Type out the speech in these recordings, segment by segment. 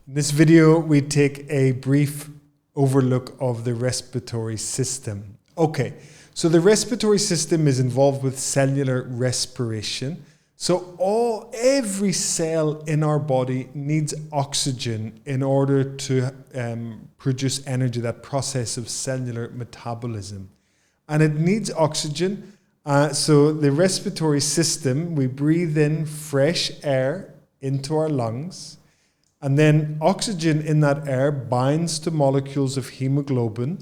In this video, we take a brief overlook of the respiratory system. Okay, so the respiratory system is involved with cellular respiration. So every cell in our body needs oxygen in order to produce energy, that process of cellular metabolism. And it needs oxygen. So the respiratory system, we breathe in fresh air into our lungs. And then oxygen in that air binds to molecules of hemoglobin.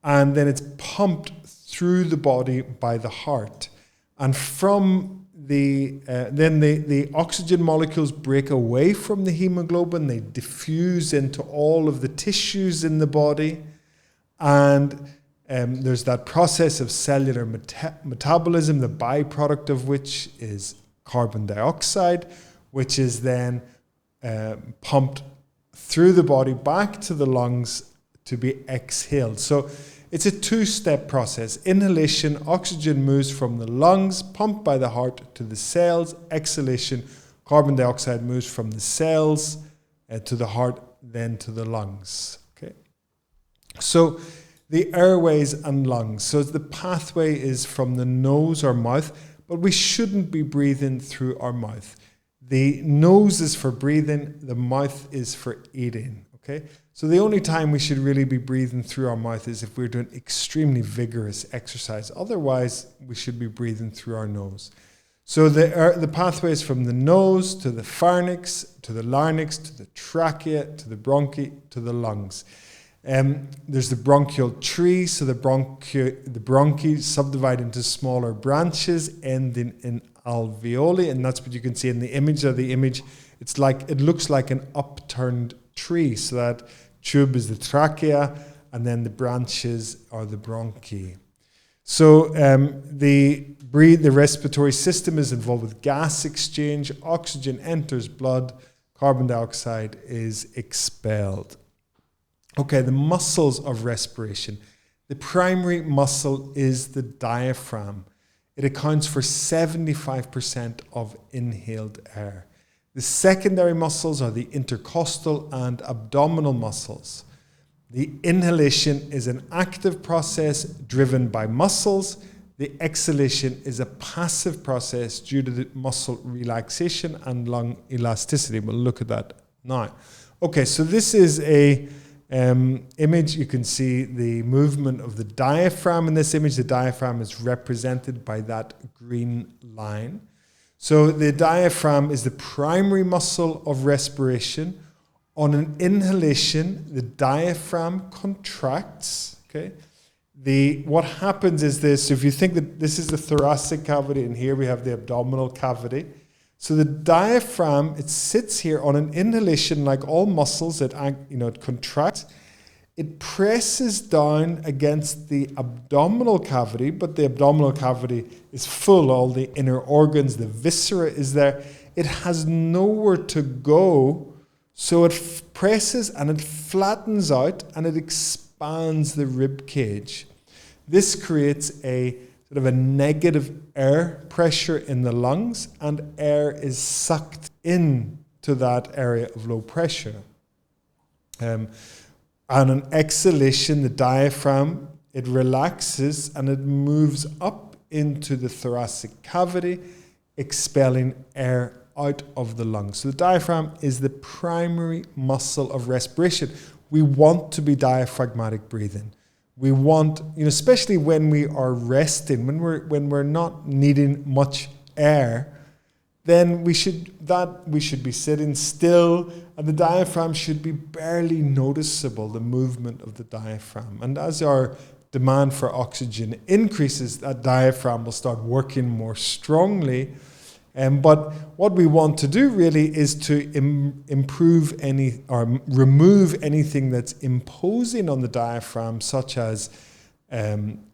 And then it's pumped through the body by the heart. And from then the oxygen molecules break away from the hemoglobin. They diffuse into all of the tissues in the body. And there's that process of cellular metabolism, the byproduct of which is carbon dioxide, which is then pumped through the body back to the lungs to be exhaled. So it's a two-step process. Inhalation, oxygen moves from the lungs, pumped by the heart to the cells. Exhalation, carbon dioxide moves from the cells to the heart, then to the lungs. Okay. So the airways and lungs. So the pathway is from the nose or mouth, but we shouldn't be breathing through our mouth. The nose is for breathing, the mouth is for eating. Okay? So the only time we should really be breathing through our mouth is if we're doing extremely vigorous exercise. Otherwise, we should be breathing through our nose. So the pathway is from the nose to the pharynx, to the larynx, to the trachea, to the bronchi, to the lungs. There's the bronchial tree, so the bronchi subdivide into smaller branches ending in alveoli, and that's what you can see in the image. It looks like an upturned tree. So that tube is the trachea, and then the branches are the bronchi. So the respiratory system is involved with gas exchange. Oxygen enters blood, carbon dioxide is expelled. Okay, the muscles of respiration. The primary muscle is the diaphragm. It accounts for 75% of inhaled air. The secondary muscles are the intercostal and abdominal muscles. The inhalation is an active process driven by muscles. The exhalation is a passive process due to the muscle relaxation and lung elasticity. We'll look at that now. Okay, so this is a image. You can see the movement of the diaphragm in this image. The diaphragm is represented by that green line. So the diaphragm is the primary muscle of respiration. On an inhalation, the diaphragm contracts. Okay. What happens is this. So if you think that this is the thoracic cavity, and here we have the abdominal cavity. So the diaphragm, it sits here on an inhalation, like all muscles. It contracts. It presses down against the abdominal cavity, but the abdominal cavity is full. All the inner organs, the viscera is there. It has nowhere to go, so it presses and it flattens out and it expands the rib cage. This creates a sort of a negative air pressure in the lungs, and air is sucked into that area of low pressure. On an exhalation, the diaphragm, it relaxes and it moves up into the thoracic cavity, expelling air out of the lungs. So the diaphragm is the primary muscle of respiration. We want to be diaphragmatic breathing. We want, especially when we are resting, when we're not needing much air, then we should be sitting still, and the diaphragm should be barely noticeable, the movement of the diaphragm. And as our demand for oxygen increases, that diaphragm will start working more strongly. But what we want to do really is to remove anything that's imposing on the diaphragm, such as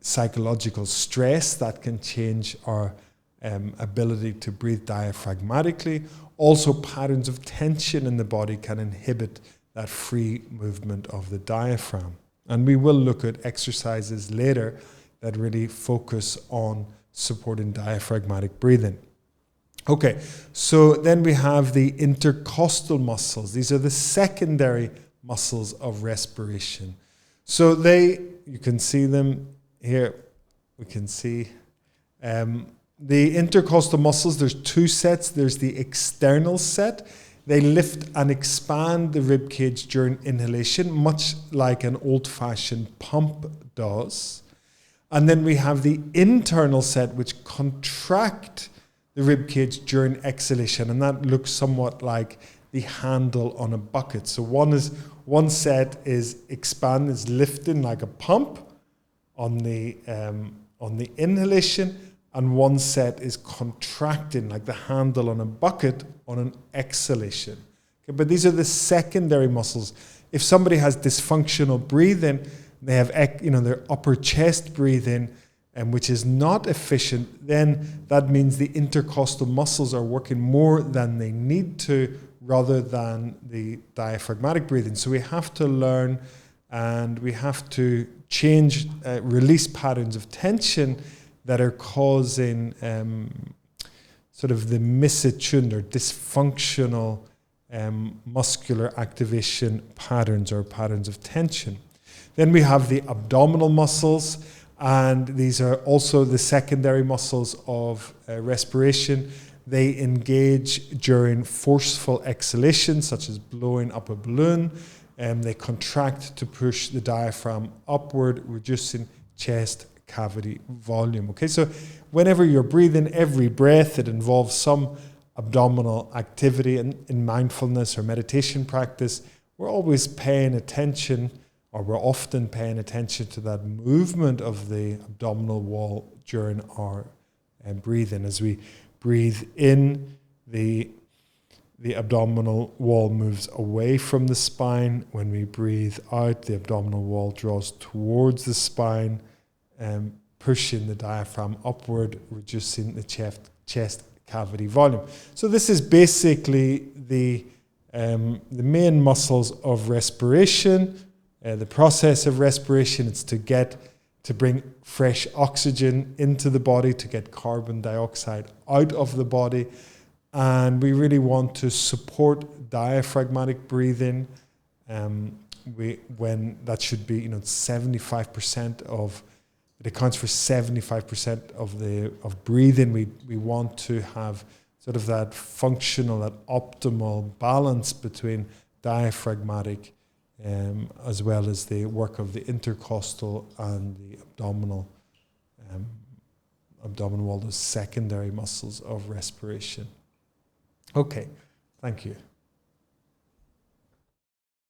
psychological stress that can change our ability to breathe diaphragmatically. Also, patterns of tension in the body can inhibit that free movement of the diaphragm. And we will look at exercises later that really focus on supporting diaphragmatic breathing. Okay, so then we have the intercostal muscles. These are the secondary muscles of respiration. So you can see them here. We can see the intercostal muscles. There's two sets. There's the external set. They lift and expand the rib cage during inhalation, much like an old-fashioned pump does. And then we have the internal set, which contract the rib cage during exhalation, and that looks somewhat like the handle on a bucket. So one set is expand, is lifting like a pump on the inhalation, and one set is contracting like the handle on a bucket on an exhalation. Okay, but these are the secondary muscles. If somebody has dysfunctional breathing, they have their upper chest breathing, which is not efficient, then that means the intercostal muscles are working more than they need to rather than the diaphragmatic breathing. So we have to learn and we have to change release patterns of tension that are causing sort of the misattuned or dysfunctional muscular activation patterns or patterns of tension. Then we have the abdominal muscles, and these are also the secondary muscles of respiration. They engage during forceful exhalation, such as blowing up a balloon, and they contract to push the diaphragm upward, reducing chest cavity volume. Okay, so whenever you're breathing, every breath, it involves some abdominal activity. And in mindfulness or meditation practice, we're always paying attention, or we're often paying attention to that movement of the abdominal wall during our breathing. As we breathe in, the abdominal wall moves away from the spine. When we breathe out, the abdominal wall draws towards the spine, pushing the diaphragm upward, reducing the chest cavity volume. So this is basically the main muscles of respiration. The process of respiration is to bring fresh oxygen into the body, to get carbon dioxide out of the body. And we really want to support diaphragmatic breathing. When that should be, 75% of, it accounts for 75% of breathing. We want to have sort of that functional, that optimal balance between diaphragmatic as well as the work of the intercostal and the abdominal wall, those secondary muscles of respiration. Okay, thank you.